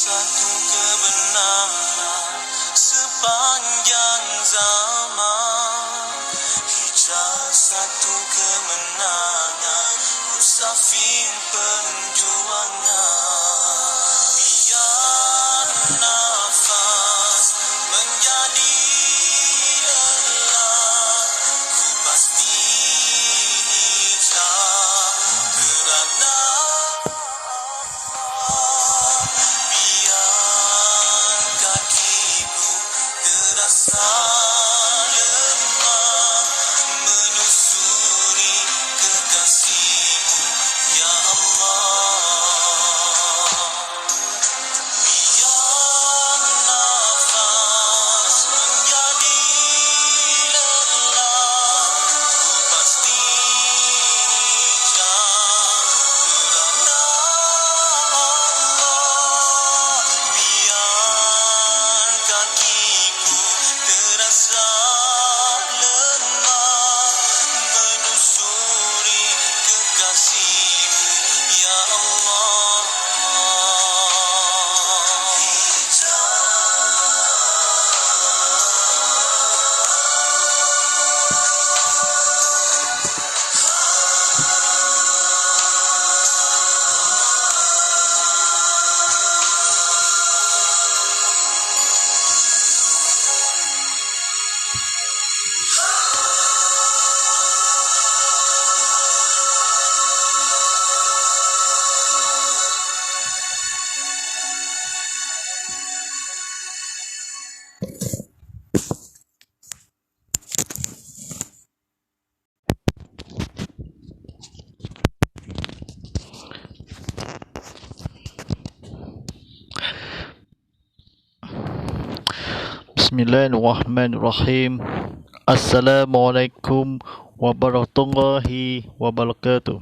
satu kebenaran sepanjang zaman. Hijrah satu kemenangan, musafir perjuangan. Biar nafas menjadi lelah, ku pasti hijrah kerana biar kakiku terasa lemah menyusuri kekasih-Mu, ya Allah. Biar nafas menjadi lelah, ku pasti hijrah kerana Allah. Biar kakiku terasa lemah menyusuri kekasih-Mu, ya Allah. Bismillahirrahmanirrahim. Assalamualaikum warahmatullahi wabarakatuh.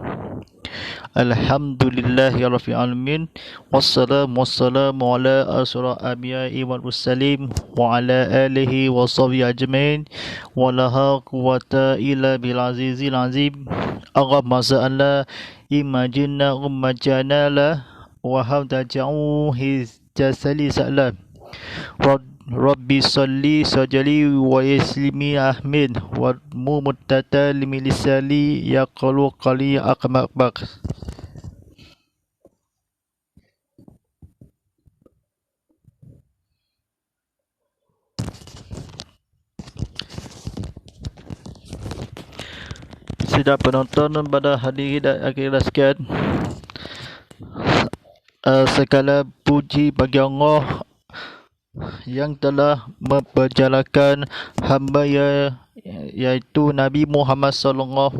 Alhamdulillahirabbil alamin. Wassalamu ala asyrafil anbiya'i wal mursalin wa ala alihi wa sahbihi ajmain. Wa la quwwata illa bil azizil azim. Allahumma sa'ala imajinna ummajana la wa hamdaja'u hizjasali sa'la. Rabbi salli sajali wa yaslimi ahmin wa mumtata limilisali yaqalu qali akmak. Sidang penonton pada hadirin dan hadirat sekalian, segala puji bagi Allah yang telah memperjalankan hamba iaitu Nabi Muhammad SAW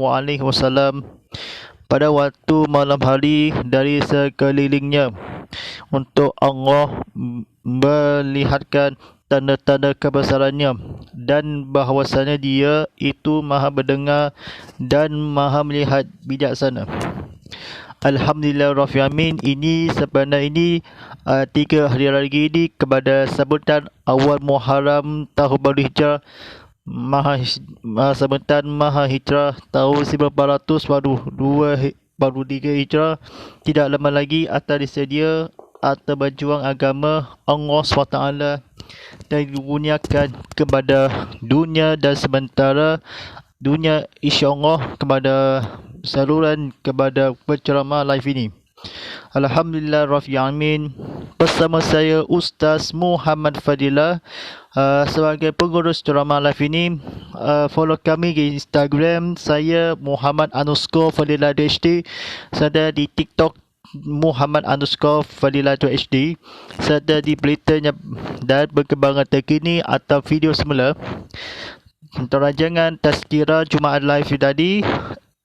pada waktu malam hari dari sekelilingnya untuk Allah melihatkan tanda-tanda kebesarannya dan bahawasanya Dia itu Maha mendengar dan Maha melihat bijaksana. Alhamdulillah Rabbil ini sebenarnya ini 3 hari lagi ini kepada sambutan awal Muharram tahun baru Hijrah sambutan Maha Hijrah tahun 1400 baru 3 Hijrah. Tidak lama lagi akan disedia atau berjuang agama Allah SWT dan dikurniakan kepada dunia dan sementara dunia, insya-Allah kepada saluran kepada penceramah live ini. Alhamdulillah Rabbil Alamin. Bersama saya Ustaz Muhammad Fadilah sebagai pengurus ceramah live ini. Follow kami di Instagram saya Muhammad_Fadilah_HD, serta di TikTok Muhammad_Fadilah_HD, serta di beritanya dan perkembangan terkini atau video semula. Rancangan Tazkirah Jumaat Live tadi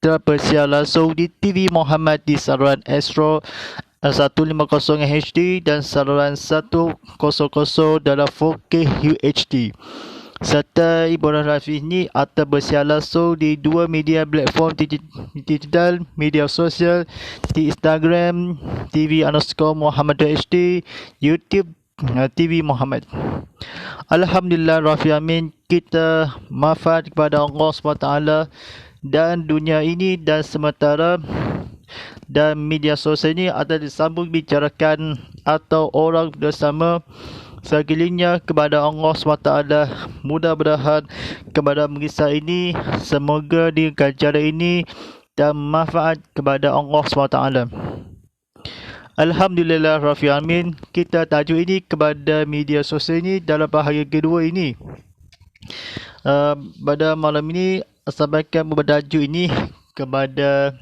terpersiar langsung di TV Muhammad di saluran Astro 150 HD dan saluran 100 dalam 4K UHD. Serta hiburan live ini akan bersiar langsung di 2 media platform digital media sosial di Instagram TV_Muhammad_HD, YouTube TV Muhammad. Alhamdulillah Rabbil Alamin, kita manfaat kepada Allah SWT dan dunia ini dan sementara dan media sosial ini akan disambung bicarakan atau orang bersama sekelilingnya kepada Allah SWT. Mudah-mudahan kepada kisah ini semoga dengan cara ini dan manfaat kepada Allah SWT. Alhamdulillah Rabbil Alamin. Kita tajuk ini kepada media sosial ini dalam bahagian kedua ini. Pada malam ini sampaikan beberapa tajuk ini kepada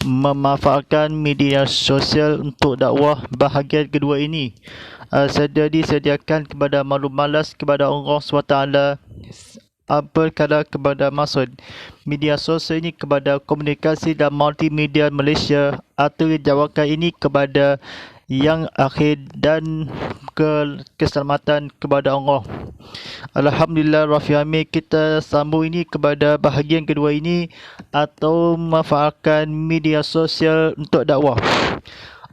memanfaatkan media sosial untuk dakwah bahagian kedua ini. Sedia disediakan kepada makhluk malas kepada Allah SWT. Apa kata kepada maksud media sosial ini kepada komunikasi dan multimedia Malaysia atau jawakan ini kepada yang akhir dan keselamatan kepada Allah. Alhamdulillah Rabbil Alamin. Kita sambung ini kepada bahagian kedua ini atau memanfaatkan media sosial untuk dakwah.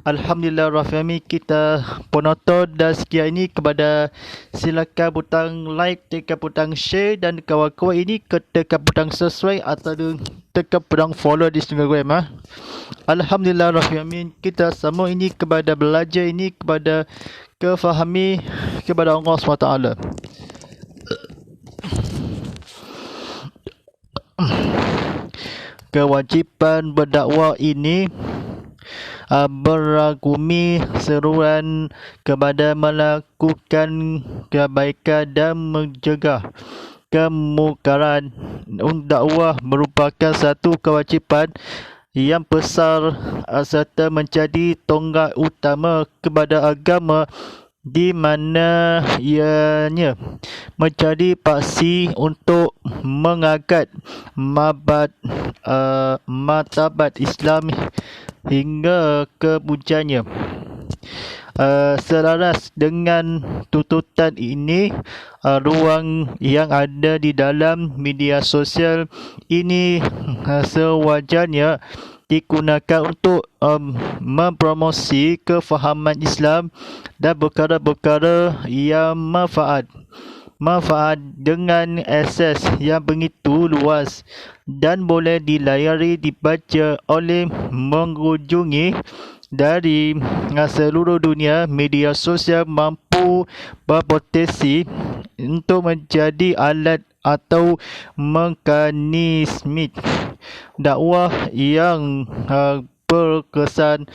Alhamdulillah Rabbil Alamin. Kita penonton dan sekian ini kepada silakan butang like, tekan butang share dan kawan-kawan ini tekan butang subscribe atau tekan butang follow di Instagram. Alhamdulillah Rabbil Alamin. Kita semua ini kepada belajar ini kepada kefahami kepada Allah SWT. Kewajipan berdakwah ini beragumi seruan kepada melakukan kebaikan dan mencegah kemukaran. Dakwah merupakan satu kewajipan yang besar serta menjadi tonggak utama kepada agama di mana ianya menjadi paksi untuk mengangkat martabat Islam hingga ke puncaknya. Selaras dengan tuntutan ini, ruang yang ada di dalam media sosial ini sewajarnya digunakan untuk mempromosi kefahaman Islam dan perkara-perkara yang manfaat dengan akses yang begitu luas dan boleh dilayari dibaca oleh mengunjungi dari seluruh dunia. Media sosial mampu berpotensi untuk menjadi alat atau mekanisme dakwah yang berkesan.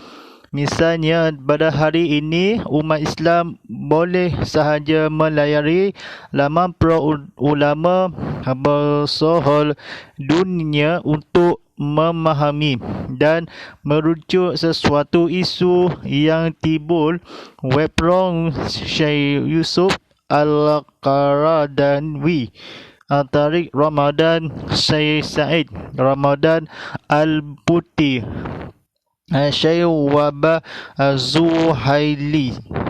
Misalnya pada hari ini umat Islam boleh sahaja melayari laman para ulama bersohol dunia untuk memahami dan merujuk sesuatu isu yang timbul. Webblog Syekh Yusuf Al-Qaradawi, Tariq Ramadan, Syekh Said Ramadan Al-Buti, Syekh Wabah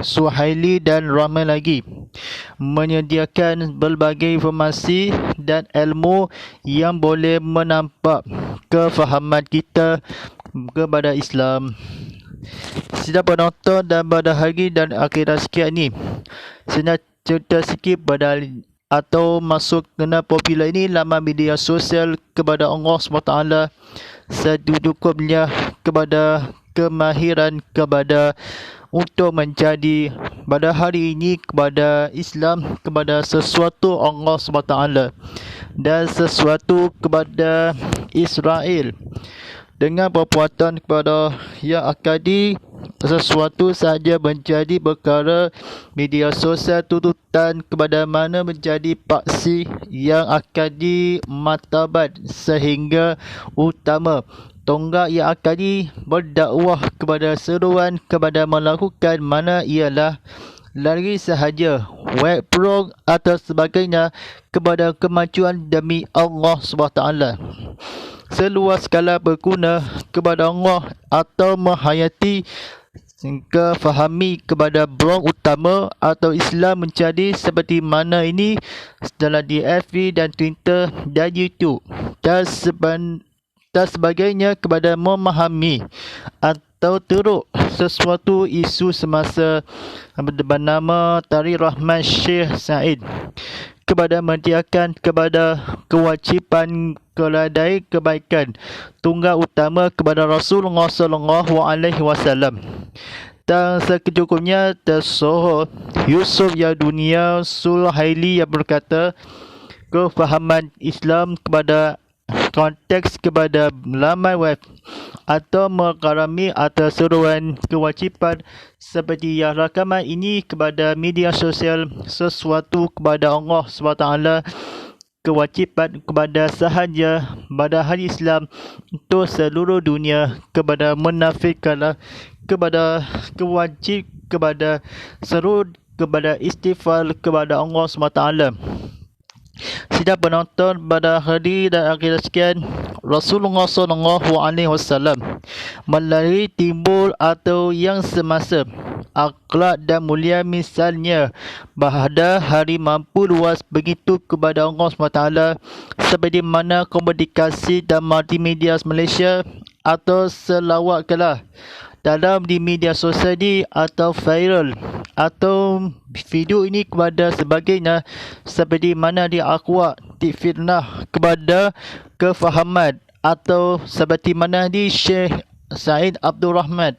Suhaili dan ramai lagi menyediakan berbagai informasi dan ilmu yang boleh menambah kefahaman kita kepada Islam. Sidang penonton dan pada hari dan akhirat sekian ni, saya nak cerita sikit pada atau masuk kena popular ini laman media sosial kepada Allah SWT. Seduduknya kepada kemahiran kepada untuk menjadi pada hari ini kepada Islam, kepada sesuatu Allah SWT dan sesuatu kepada Israel dengan perbuatan kepada yang akadi sesuatu sahaja menjadi perkara media sosial tuntutan kepada mana menjadi paksi yang akadi martabat sehingga utama tonggak yang akadi berdakwah kepada seruan kepada melakukan mana ialah lari sahaja webblog atau sebagainya kepada kemajuan demi Allah SWT. Seluas skala berguna kepada Allah atau menghayati sehingga fahami kepada blog utama atau Islam menjadi seperti mana ini setelah di FB dan Twitter dan YouTube dan dan sebagainya kepada memahami atau teruk sesuatu isu semasa bernama Tarikh Rahman Syekh Said, kepada menyediakan kepada kewajipan keladai kebaikan tunggal utama kepada Rasulullah SAW. Dan sekejupnya tersohor Yusuf Yadunia Sulhaili yang berkata, kefahaman Islam kepada konteks kepada laman web atau mengalami atas seruan kewajipan seperti yang rakaman ini kepada media sosial sesuatu kepada Allah SWT, kewajipan kepada sahaja padahal Islam untuk seluruh dunia, kepada menafikanlah kepada kewajib kepada seru kepada istighfar kepada Allah SWT. Sidang penonton pada hari dan akhir sekian, Rasulullah SAW melalui timbul atau yang semasa akhlak dan mulia misalnya pada hari mampu luas begitu kepada Allah SWT, seperti mana komunikasi dan multimedia Malaysia atau selawatlah dalam di media sosial ini atau viral atau video ini kepada sebagainya, seperti mana di akwak difitnah kepada kefahaman atau seperti mana di Syekh Said Abdul Rahman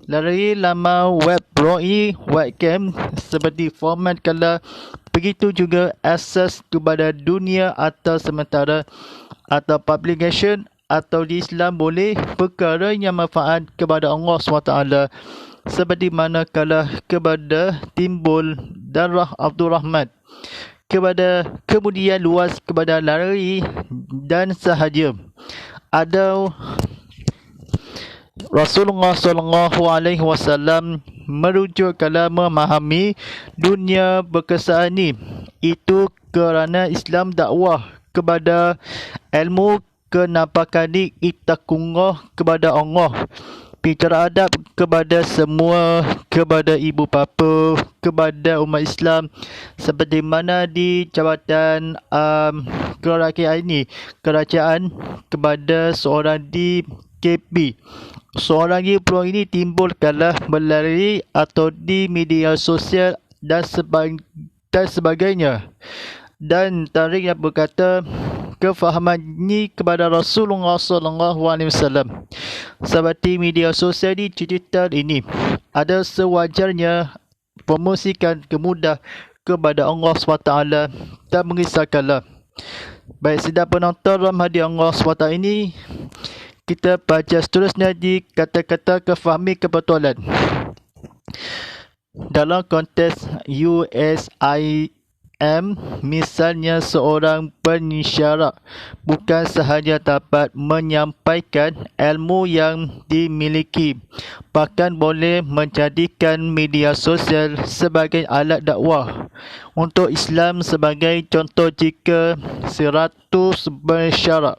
dari laman web Roi webcam seperti format kala, begitu juga akses kepada dunia atau sementara atau publication atau di Islam boleh perkara yang manfaat kepada Allah SWT, seperti mana kala kepada timbul darah Abdul Rahman, kepada kemudian luas kepada lari dan sahaja ada Rasulullah SAW merujuk kala memahami dunia berkesan ini, itu kerana Islam dakwah kepada ilmu kenampakan itakungoh kepada Allah, bicara adab kepada semua, kepada ibu bapa, kepada umat Islam, seperti mana di jabatan kerajaan kepada seorang di KP. Seorang pro ini timbul kala melalui atau di media sosial dan sebagainya. Dan tarikh yang berkata kefahaman ini kepada Rasulullah SAW seperti media sosial di digital ini ada sewajarnya promosikan kemudah kepada Allah SWT dan mengisahkanlah. Baik sidang penonton rahmati Allah SWT ini, kita baca seterusnya di kata-kata kefahami kebetulan. Dalam konteks USIM, misalnya seorang pensyarah bukan sahaja dapat menyampaikan ilmu yang dimiliki, bahkan boleh menjadikan media sosial sebagai alat dakwah untuk Islam. Sebagai contoh, jika 100 pensyarah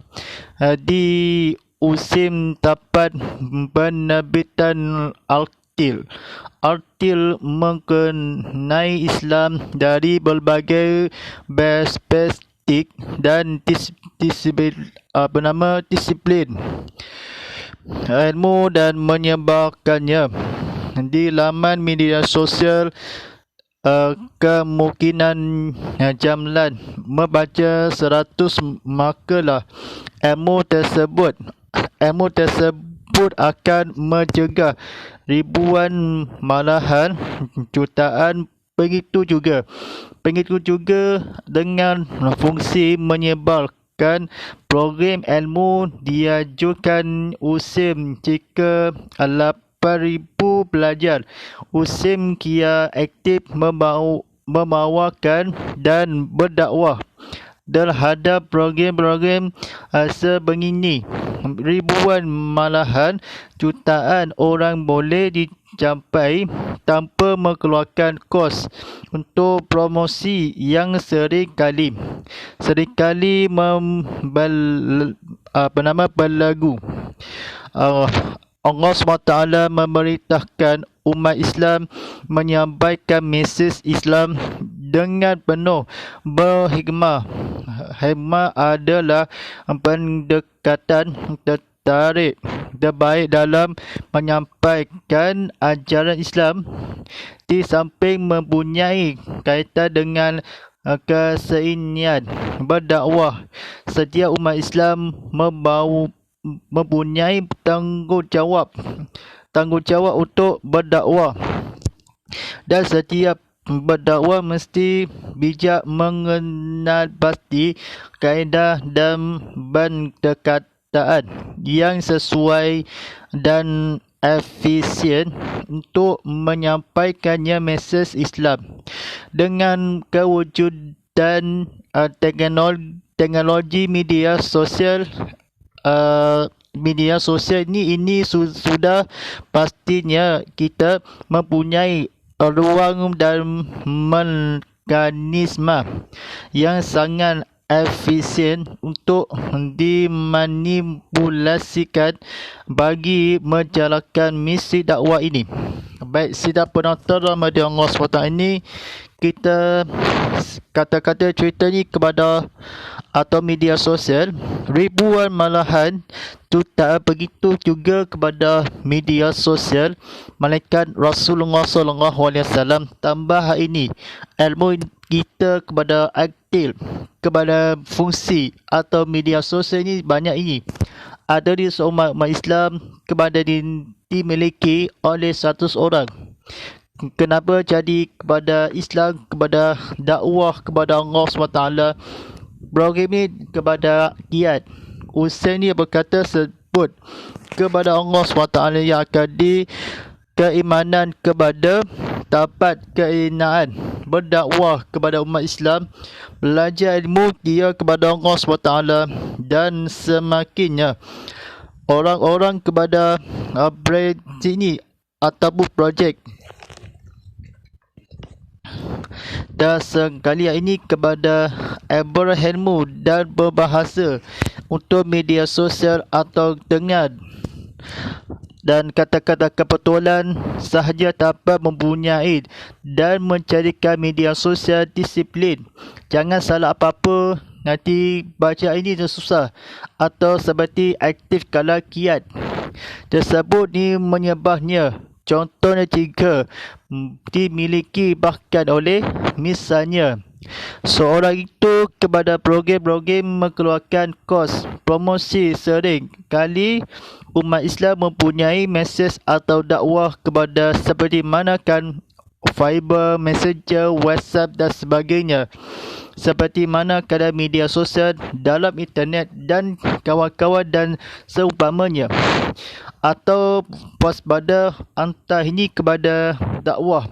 di USIM dapat penerbitan artikel mengenai Islam dari berbagai perspektif dan disiplin ilmu dan menyebarkannya di laman media sosial, kemungkinan jumlah membaca 100 makalah ilmu tersebut akan mencegah ribuan malahan jutaan. Begitu juga dengan fungsi menyebarkan program ilmu diajukan USIM. Jika 8,000 pelajar USIM kia aktif membawakan dan berdakwah terhadap program-program sebegini, ribuan malahan jutaan orang boleh dicapai tanpa mengeluarkan kos untuk promosi yang seringkali berlagu. Allah SWT memerintahkan umat Islam menyampaikan mesej Islam dengan penuh berhikmah hikmah adalah pendekatan terbaik dalam menyampaikan ajaran Islam. Di samping mempunyai kaitan dengan kesenian berdakwah, setiap umat Islam mempunyai tanggungjawab untuk berdakwah, dan setiap berdakwah mesti bijak mengenal pasti kaedah dan pendekatan yang sesuai dan efisien untuk menyampaikannya mesej Islam. Dengan kewujudan teknologi media sosial ini sudah pastinya kita mempunyai ruang dan mekanisme yang sangat efisien untuk dimanipulasikan bagi menjalankan misi dakwah ini. Baik, sidang penonton rahmati Allah SWT, ini kita kata-kata cerita ni kepada atau media sosial, ribuan malahan tu tak begitu juga kepada media sosial malaikat Rasulullah SAW. Tambah ini ilmu kita kepada aktif kepada fungsi atau media sosial ini banyak ini ada di seumat umat Islam kepada dimiliki oleh 100 orang. Kenapa jadi kepada Islam, kepada dakwah kepada Allah SWT, program ini kepada kiat Husain dia berkata sebut kepada Allah SWT yang akan keimanan kepada dapat keinaan berdakwah kepada umat Islam, belajar ilmu dia kepada Allah SWT, dan semakinnya orang-orang kepada ini ataupun projek dan sekalian ini kepada berilmu dan berbahasa untuk media sosial atau dengar dan kata-kata kebetulan sahaja tanpa mempunyai dan mencarikan media sosial disiplin. Jangan salah apa-apa, nanti baca ini susah atau seperti aktif kalau kiat tersebut ni menyebabnya. Contohnya jika dimiliki bahkan oleh misalnya seorang itu kepada program-program mengeluarkan kos promosi sering kali umat Islam mempunyai mesej atau dakwah kepada seperti mana kan Viber, Messenger, WhatsApp dan sebagainya, seperti mana keadaan media sosial dalam internet dan kawan-kawan dan seumpamanya, atau waspada hantar ini kepada dakwah.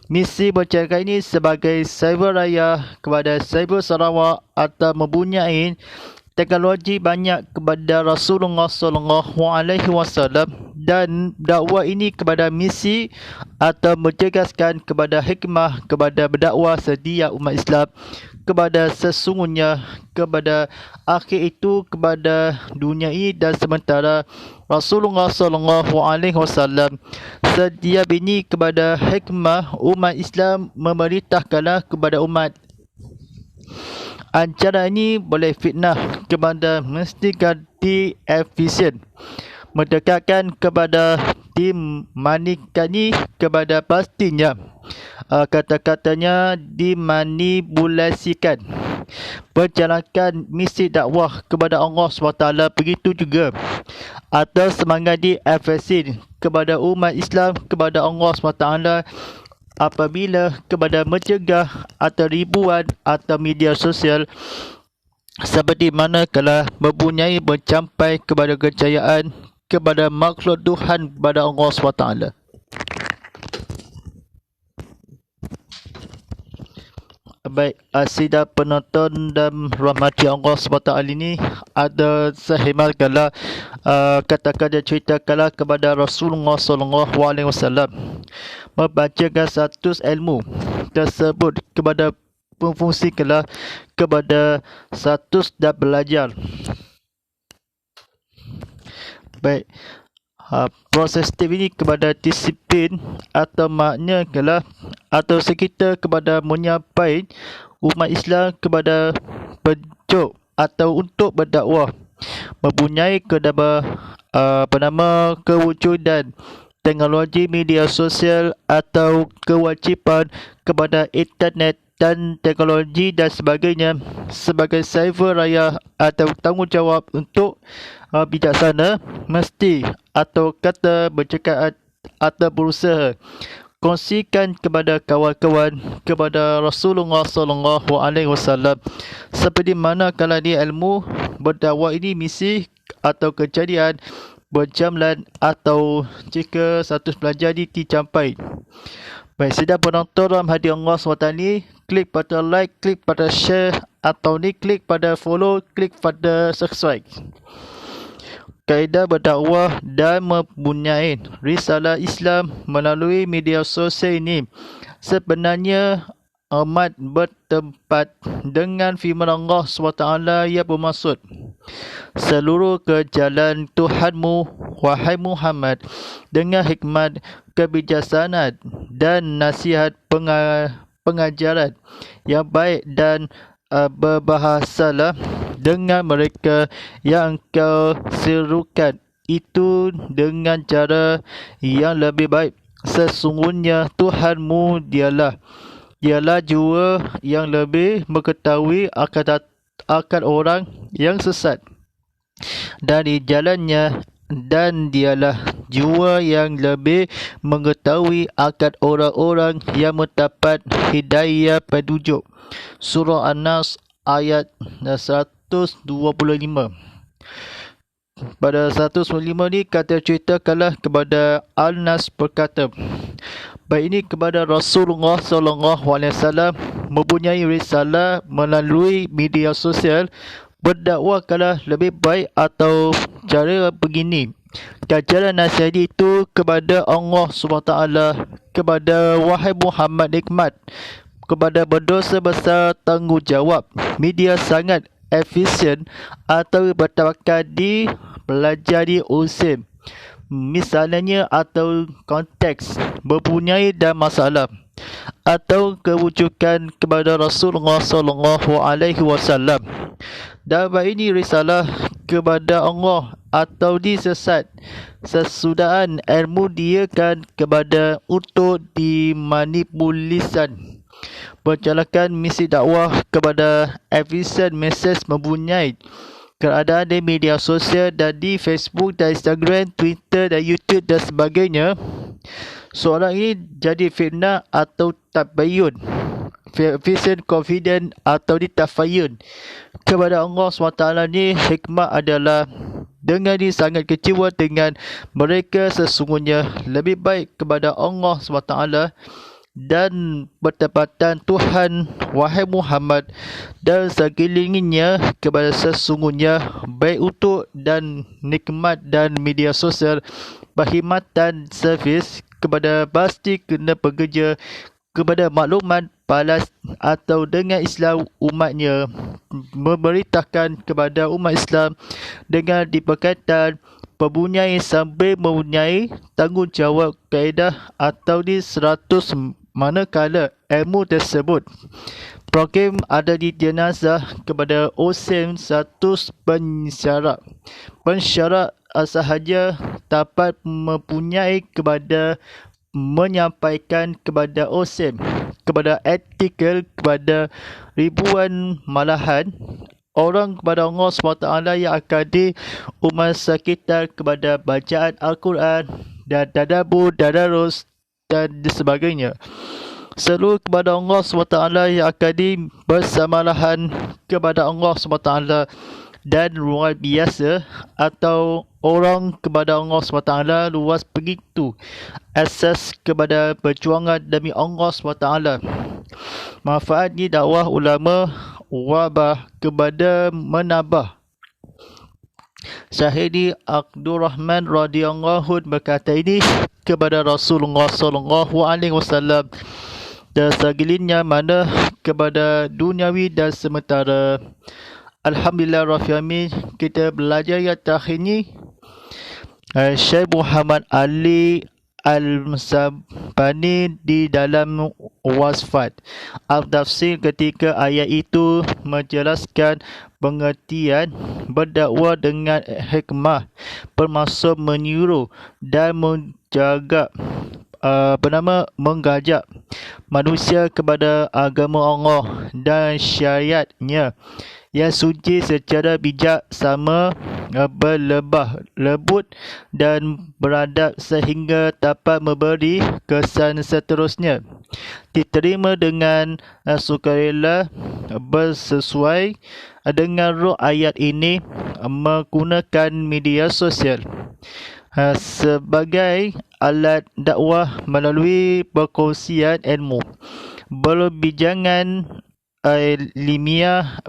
Misi bercakap ini sebagai cyber raya kepada cyber Sarawak atau mempunyai teknologi banyak kepada Rasulullah SAW, dan dakwah ini kepada misi atau menjelaskan kepada hikmah kepada berdakwah setiap umat Islam kepada sesungguhnya kepada akhir itu kepada dunia ini dan sementara Rasulullah SAW. Setiap ini kepada hikmah umat Islam memerintahkanlah kepada umat. Acara ini boleh fitnah kepada mesti ganti efisien, mendekatkan kepada dimanikani kepada pastinya kata-katanya dimanipulasikan berjalankan misi dakwah kepada Allah SWT. Begitu juga atau semangat di efisien kepada umat Islam kepada Allah SWT apabila kepada mencegah atau ribuan atau media sosial seperti mana kalau mempunyai mencapai kepada kejayaan kepada makhluk Tuhan kepada Allah SWT. Baik, sidang penonton dan rahmati Allah SWT ini ada sehemal kala kata-kata cerita kala kepada Rasulullah SAW membacakan satu ilmu tersebut kepada fungsi kala kepada satu dan belajar. Baik, proses step ini kepada disiplin atau makna kala atau sekitar kepada menyampaikan umat Islam kepada tajuk atau untuk berdakwah, mempunyai kewujudan teknologi media sosial atau kewajipan kepada internet dan teknologi dan sebagainya sebagai server raya atau tanggungjawab untuk bijaksana, mesti atau kata bercakap atau berusaha kongsikan kepada kawan-kawan kepada Rasulullah SAW seperti mana kalau di ilmu berdakwah ini misi atau kejadian berjamlan atau jika satu pelajar dicapai. Baik, sedang penonton dalam hadirat Allah SWT ni, klik pada like, klik pada share atau ni klik pada follow, klik pada subscribe. Kaedah berdakwah dan mempunyai risalah Islam melalui media sosial ini sebenarnya amat bertempat dengan firman Allah SWT yang bermaksud, seluruh ke jalan Tuhanmu, wahai Muhammad, dengan hikmat, kebijaksanaan dan nasihat pengajaran yang baik dan berbahasalah dengan mereka yang kau serukan itu dengan cara yang lebih baik. Sesungguhnya Tuhanmu dialah jua yang lebih mengetahui akan orang yang sesat dari jalannya, dan dialah jua yang lebih mengetahui akan orang-orang yang mendapat hidayah petunjuk. Surah An-Nas ayat 125. Pada 195 ni kata cerita kalah kepada Al-Nas berkata, baik ini kepada Rasulullah SAW mempunyai risalah melalui media sosial, berdakwah kalah lebih baik atau cara begini. Kajaran nasihat itu kepada Allah SWT, kepada wahai Muhammad nikmat, kepada berdosa besar tanggungjawab. Media sangat efisien atau bertawakal dipelajari usul, misalnya atau konteks mempunyai dan masalah atau kewujudan kepada Rasulullah SAW. Dan ini risalah kepada Allah atau disesat sesudahan ilmu diakan kepada untuk dimanipulasi. Berjalankan misi dakwah kepada efisien mesej mempunyai keadaan di media sosial dan di Facebook dan Instagram, Twitter dan YouTube dan sebagainya. Soalan ini jadi fitnah atau tabayun, vision confident atau ditafayun kepada Allah SWT ni. Hikmah adalah dengan dia sangat kecewa dengan mereka, sesungguhnya lebih baik kepada Allah SWT dan bertepatan Tuhan, wahai Muhammad, dan sekelilingnya kepada sesungguhnya baik untuk dan nikmat dan media sosial, perkhidmatan servis kepada pasti kena bekerja kepada maklumat balas atau dengan Islam umatnya, memberitakan kepada umat Islam dengan diperkataan mempunyai sambil mempunyai tanggungjawab kaedah atau di 100 manakala ilmu tersebut program ada di jenazah kepada OSIM 100 pensyarat sahaja dapat mempunyai kepada menyampaikan kepada OSIM kepada artikel kepada ribuan malahan orang kepada Allah SWT yang akan di umat sekitar kepada bacaan Al-Quran dan tadabbur, tadarus dan sebagainya. Seluruh kepada Allah SWT yang akan di bersamalah kepada Allah SWT dan luar biasa atau orang kepada Allah SWT luas begitu asas kepada perjuangan demi Allah SWT. Manfaat di dakwah ulama wabah kepada menambah. Syahidi Abdul Rahman radhiyallahu berkata ini kepada Rasulullah SAW dan segelilingnya mana kepada duniawi dan sementara. Alhamdulillah Rabbil Alamin, kita belajar yang terakhir ni Syekh Muhammad Ali Al-Sabani di dalam Wasfat Al-Tafsir ketika ayat itu menjelaskan pengertian berdakwah dengan hikmah bermaksud menyuruh dan menjaga menggajak manusia kepada agama Allah dan syariatnya yang suci secara bijak sama, berlebah lembut dan beradab sehingga dapat memberi kesan seterusnya diterima dengan sukarela bersesuai dengan roh ayat ini menggunakan media sosial sebagai alat dakwah melalui perkongsian ilmu, berbincangan ilmiah,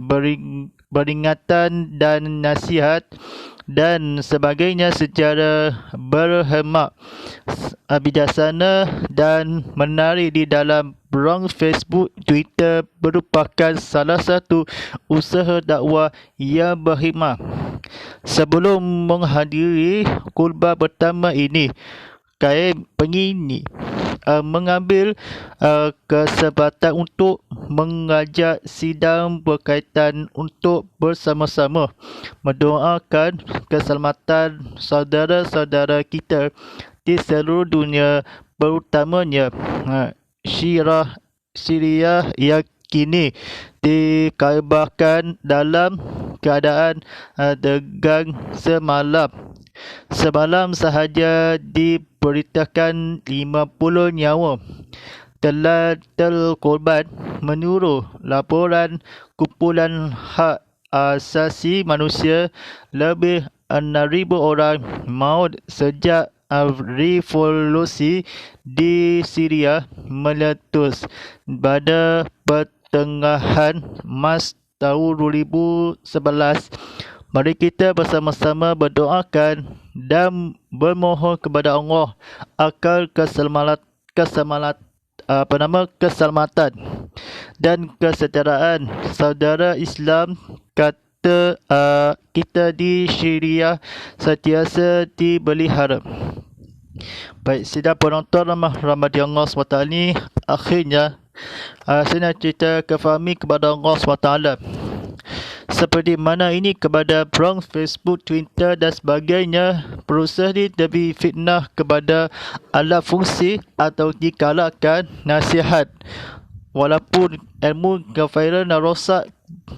peringatan dan nasihat dan sebagainya secara berhikmat, bijaksana dan menarik di dalam ruang Facebook, Twitter merupakan salah satu usaha dakwah yang berhikmat. Sebelum menghadiri khutbah pertama ini, pengini mengambil kesempatan untuk mengajak sidang berkaitan untuk bersama-sama mendoakan keselamatan saudara-saudara kita di seluruh dunia, terutamanya Syria yang kini dikabarkan dalam keadaan tegang Semalam sahaja diberitakan 50 nyawa telah terkorban menurut laporan kumpulan hak asasi manusia. Lebih 6,000 orang maut sejak revolusi di Syria meletus pada pertengahan Mac tahun 2011. Mari kita bersama-sama berdoakan dan bermohon kepada Allah agar keselamatan dan kesejahteraan saudara Islam kita di Syria sentiasa dipelihara. Baik, sidang penonton rahmati Allah SWT ni, akhirnya saya nak cerita kefahami kepada Allah SWT. Seperti mana ini kepada perang Facebook, Twitter dan sebagainya, proses ini demi fitnah kepada alat fungsi atau digalakkan nasihat. Walaupun ilmu kefiran dan rosak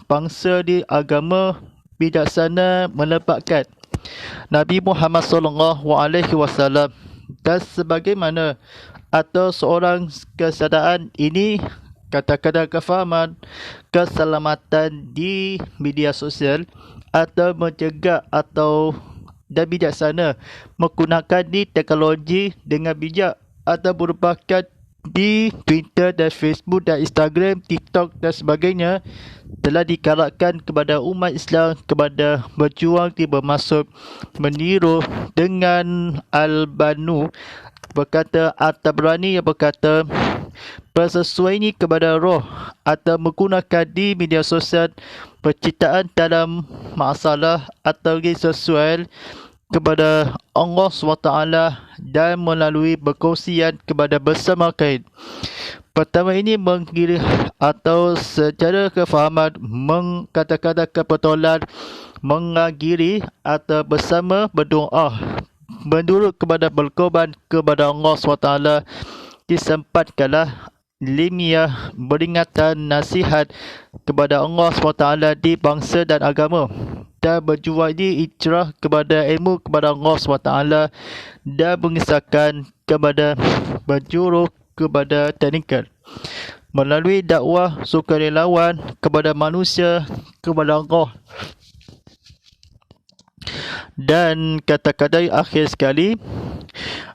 bangsa di agama bijaksana melepaskan Nabi Muhammad SAW dan sebagaimana atau seorang kesadaan ini, kata-kata kefahaman keselamatan di media sosial atau mencegah atau dan bijaksana menggunakan di teknologi dengan bijak atau merupakan di Twitter dan Facebook dan Instagram, TikTok dan sebagainya telah digalakkan kepada umat Islam kepada berjuang bermaksud meniru dengan Al-Banu berkata At-Tabrani yang berkata bersesuai ini kepada roh atau menggunakan di media sosial penciptaan dalam masalah atau sesuai kepada Allah SWT dan melalui berkongsian kepada bersama kain. Pertama ini menggiri atau secara kefahaman mengkata-kata kebetulan mengakhiri atau bersama berdoa menurut kepada berkorban kepada Allah SWT disempatkanlah ilmiah peringatan nasihat kepada Allah SWT di bangsa dan agama dan berjuang di ijrah kepada ilmu kepada Allah SWT dan mengisahkan kepada berjuruh kepada teknikal melalui dakwah sukarelawan kepada manusia kepada Allah. Dan kata-kata akhir sekali,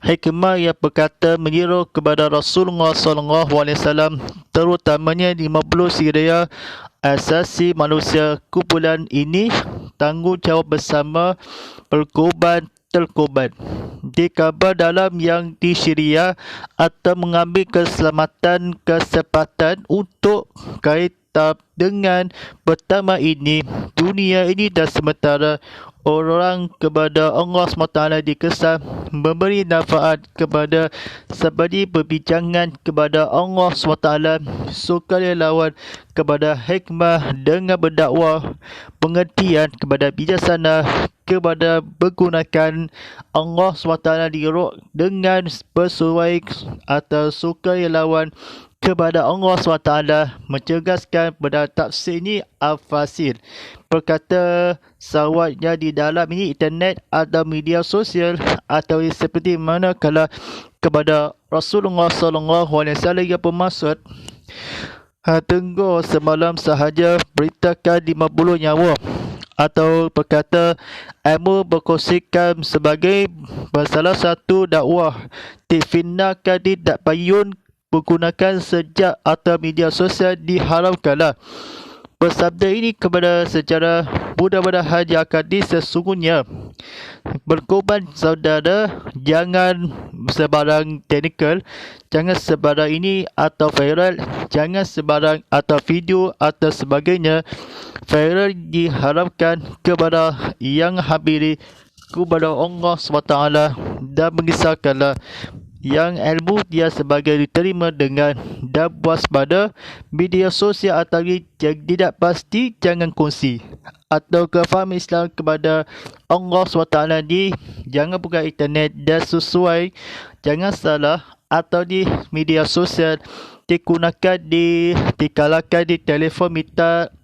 hikmah yang berkata menyeru kepada Rasulullah SAW terutamanya 50 Syria asasi manusia. Kumpulan ini tanggungjawab bersama berkorban terkorban dikabar dalam yang di Syria atau mengambil keselamatan kesempatan untuk kait tetap dengan pertama ini dunia ini dan sementara orang kepada Allah SWT dikesan memberi manfaat kepada seperti perbincangan kepada Allah SWT, sukarelawan kepada hikmah dengan berdakwah, pengertian kepada bijaksana kepada menggunakan Allah SWT di roh dengan bersuai atau sukarelawan kepada Allah SWT, mencegaskan pada tafsir ini al-fasil. Perkata sawatnya di dalam ini internet atau media sosial atau seperti mana kalau kepada Rasulullah SAW yang bermaksud tengok semalam sahaja beritakan 50 nyawa, atau berkata ilmu berkongsikan sebagai salah satu dakwah difinnakan tidak payun menggunakan sejak atau media sosial diharamkanlah. Bersabda ini kepada secara mudah-mudahan yang akan sesungguhnya berkorban saudara, jangan sebarang teknikal, jangan sebarang ini atau viral, jangan sebarang atau video atau sebagainya. Viral diharapkan kepada yang habiri kepada Allah SWT dan mengisahkanlah yang ilmu dia sebagai diterima dengan dan waspada media sosial atau yang tidak pasti jangan kongsi, atau kefahaman Islam kepada Allah SWT di jangan buka internet dan sesuai, jangan salah atau di media sosial digunakan dikalahkan di telefon pintar,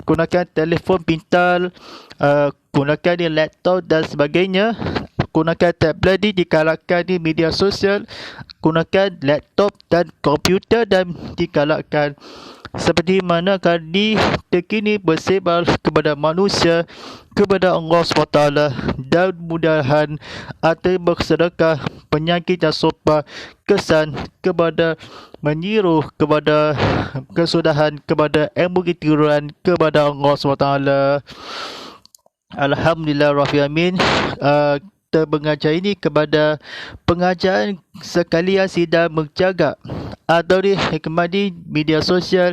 gunakan telefon pintar, gunakan di laptop dan sebagainya, gunakan tablet dikalahkan di media sosial, gunakan laptop dan komputer dan dikalahkan seperti mana kali terkini bersebar kepada manusia kepada Allah SWT dan mudahan atau bersedekah penyakit dan sopan kesan kepada menyiruh kepada kesudahan kepada ilmu ketiruan kepada Allah SWT. Alhamdulillah Rabbil Alamin. Kita mengajar ini kepada pengajaran sekalian sidang menjaga atau di hikmah di media sosial,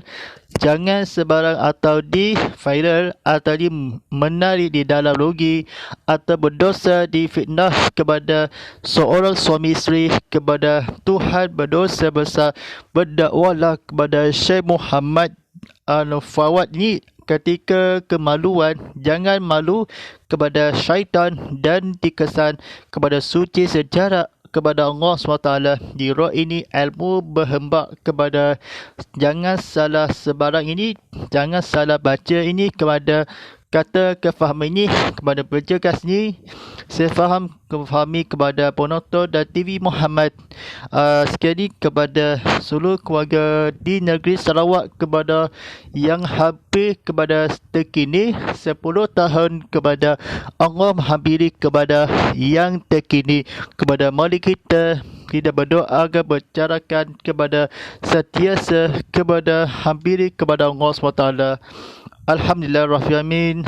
jangan sebarang atau di viral atau di menarik di dalam logi atau berdosa di fitnah kepada seorang suami isteri kepada Tuhan berdosa besar. Berdakwalah kepada Syekh Muhammad Fawad ni ketika kemaluan, jangan malu kepada syaitan dan dikesan kepada suci sejarah kepada Allah SWT. Di roh ini ilmu berhembak kepada jangan salah sebarang ini, jangan salah baca ini kepada kata kefahaman ini kepada berjegas ni. Saya faham kefahami kepada penonton dan TV Muhammad sekali kepada seluruh keluarga di negeri Sarawak, kepada yang hampir kepada terkini 10 tahun kepada Allah menghampiri kepada yang terkini kepada mari kita berdoa agar bercarakan kepada setiasa kepada hampiri kepada Allah SWT. Alhamdulillah Rabbil Alamin.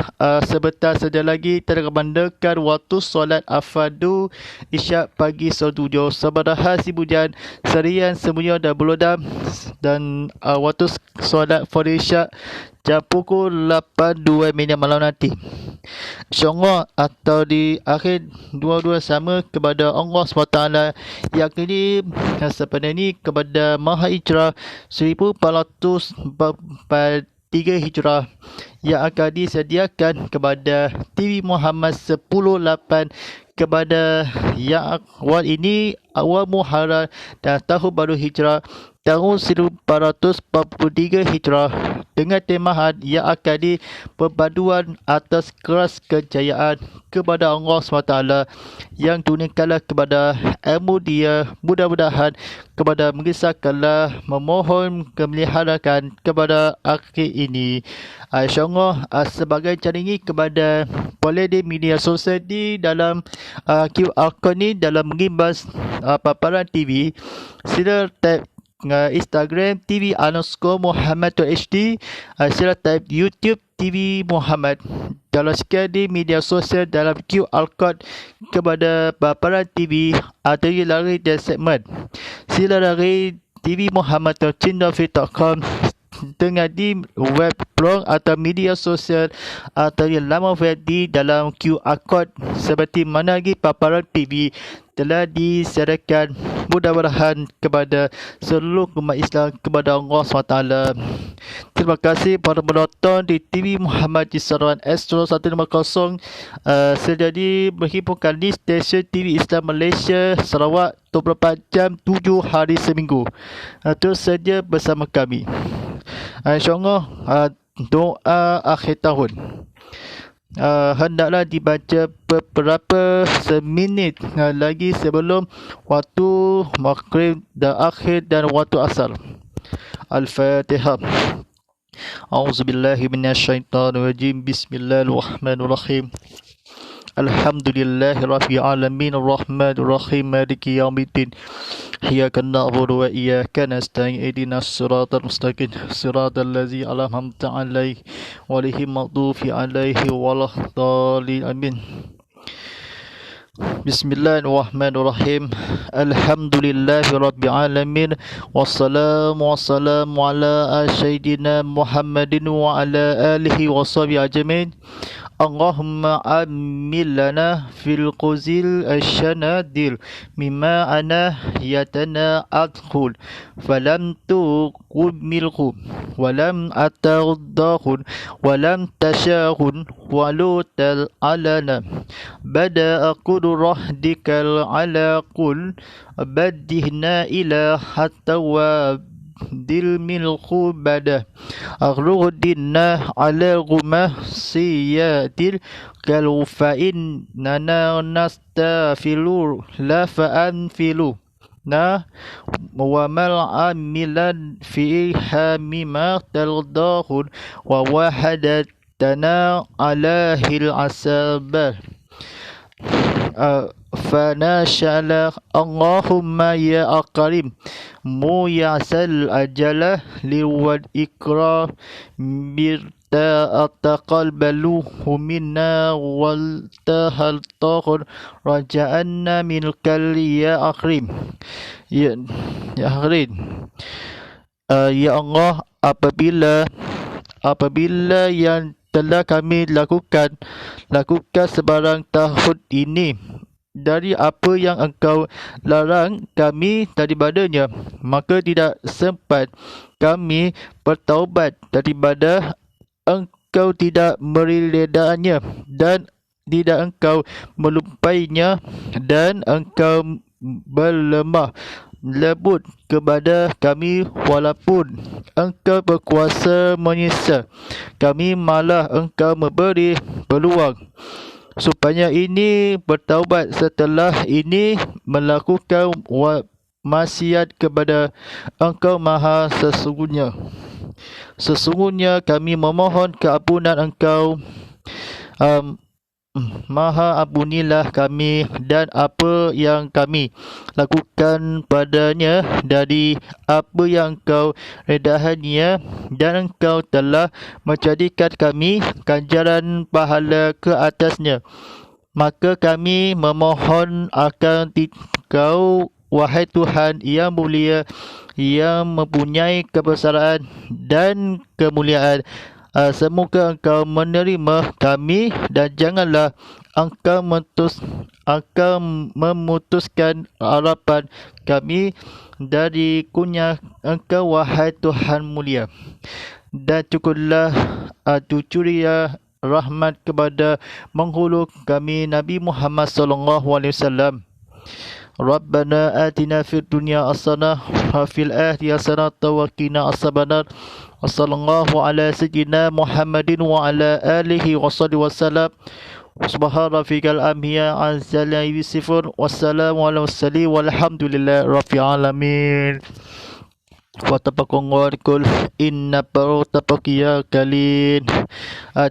Sebentar saja lagi terkemandakan waktu solat afadu isyak pagi 7 sebentar si bujan serian semuanya dah belodam dan waktu solat fardhu isyak jam pukul 8.02 malam nanti. InsyaAllah atau di akhir dua-dua sama kepada Allah SWT yang ini sebenarnya ini kepada Maha Hijrah 1443 Hijrah yang akan disediakan kepada TV Muhammad 10.8 kepada yang awal ini awal Muharram dan tahun baru Hijrah tahun 1443 Hijrah dengan temahan yang akan di perpaduan atas keras kejayaan kepada Allah SWT yang tunaikanlah kepada ilmu dia, mudah-mudahan kepada mengisahkanlah memohon kemeliharaan kepada akhir ini. InsyaAllah sebagai cara ini kepada boleh di media sosial di dalam QR code ni dalam mengimbas paparan TV, sila tap Instagram TV_Muhammad.HD, sila type YouTube TV Muhammad. Kalau sekian di media sosial dalam QR code kepada paparan TV atau lari dari segmen, sila lari tvmuhammad.cindofit.com, tengah di web blog atau media sosial atau di laman web di dalam QR code seperti mana lagi paparan TV telah disiarkan. Mudah-mudahan kepada seluruh umat Islam kepada Allah SWT. Terima kasih para penonton di TV Muhammad Sarawak Astro 150 sejadi berhimpunkan di stesen TV Islam Malaysia Sarawak 24 jam 7 hari seminggu. Terus saja bersama kami. InsyaAllah doa akhir tahun hendaklah dibaca beberapa seminit lagi sebelum waktu maghrib dan akhir dan waktu asar. Al-Fatihah. A'udzubillahi minasyaitanirrajim. Bismillahirrahmanirrahim. Alhamdulillahi rabbil alamin arrahmanir rahim maliki yaumiddin. Iyyaka na'budu wa iyyaka nasta'in ihdinas siratal mustaqim siratal ladzina an'amta 'alaihim ghairil maghdubi alaihim waladdallin. Amin. Bismillahirrahmanirrahim. Alhamdulillahi rabbil alamin wassalamu ala sayyidina Muhammadin wa ala alihi washabihi ajmain. Allahumma amil lana fil quzil asyanadil mimma ana yatana adkhul falam tuqmilhu walam atardahun walam tashahun walutal alana bada qudrah dikal ala qul badihna ila hatta wa dil milku badah aghrudinna ala gumah siyatil kalufa'in nana nastafilu la fa'anfilu na wamal amilan fiha mimma taldahun wa wahadatana alahil asabah fanashala Allahumma ya akarim muyasal ajalah liwad ikram birta ataqalbaluhu minna wal tahal tahur raja'anna milkal ya akrim ya akrim. Ya Allah, apabila yang telah kami lakukan sebarang tahun ini dari apa yang engkau larang kami daripadanya, maka tidak sempat kami bertaubat daripada engkau tidak meredaannya dan tidak engkau melumpainya dan engkau berlemah lembut kepada kami walaupun engkau berkuasa menyiksa kami, malah engkau memberi peluang supaya ini bertaubat setelah ini melakukan maksiat kepada engkau maha sesungguhnya kami memohon keampunan engkau, maha ampunilah kami dan apa yang kami lakukan padanya dari apa yang engkau redahannya, dan engkau telah menjadikan kami ganjaran pahala ke atasnya. Maka kami memohon akan Engkau, wahai Tuhan yang mulia, yang mempunyai kebesaran dan kemuliaan, semoga engkau menerima kami dan janganlah engkau memutuskan harapan kami dari kurnia engkau, wahai Tuhan mulia. Dan cukuplah cucuria rahmat kepada penghulu kami Nabi Muhammad SAW. Rabbana atina fid dunya hasanah wa fil akhirati hasanah wa qina adzabannar. Wassallallahu ala sayyidina Muhammadin wa ala alihi wa sahbihi wasallam. Subhana rabbikal amhiya azza yusifun. Wassalamu ala mursalin walhamdulillahi rabbil alamin. Watapakongorkul inna parutapakia kalin.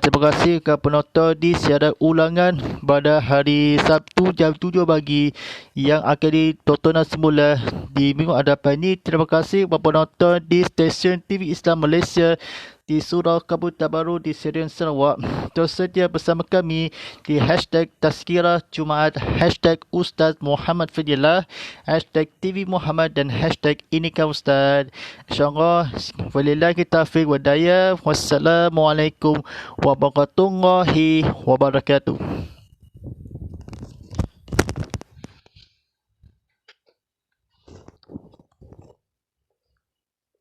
Terima kasih kepada penonton di siaran ulangan pada hari Sabtu jam 7 pagi yang akan ditonton semula di minggu hadapan ini. Terima kasih kepada penonton di stesen TV Islam Malaysia di Surau Kabut Tabaru di Serian Sarawak. Tersedia bersama kami di hashtag Tazkirah Jumaat, hashtag Ustaz Muhammad Fadilah, hashtag TV Muhammad dan hashtag Inikah Ustaz. InsyaAllah, walillahi taufiq wa daya. Wassalamualaikum warahmatullahi wabarakatuh.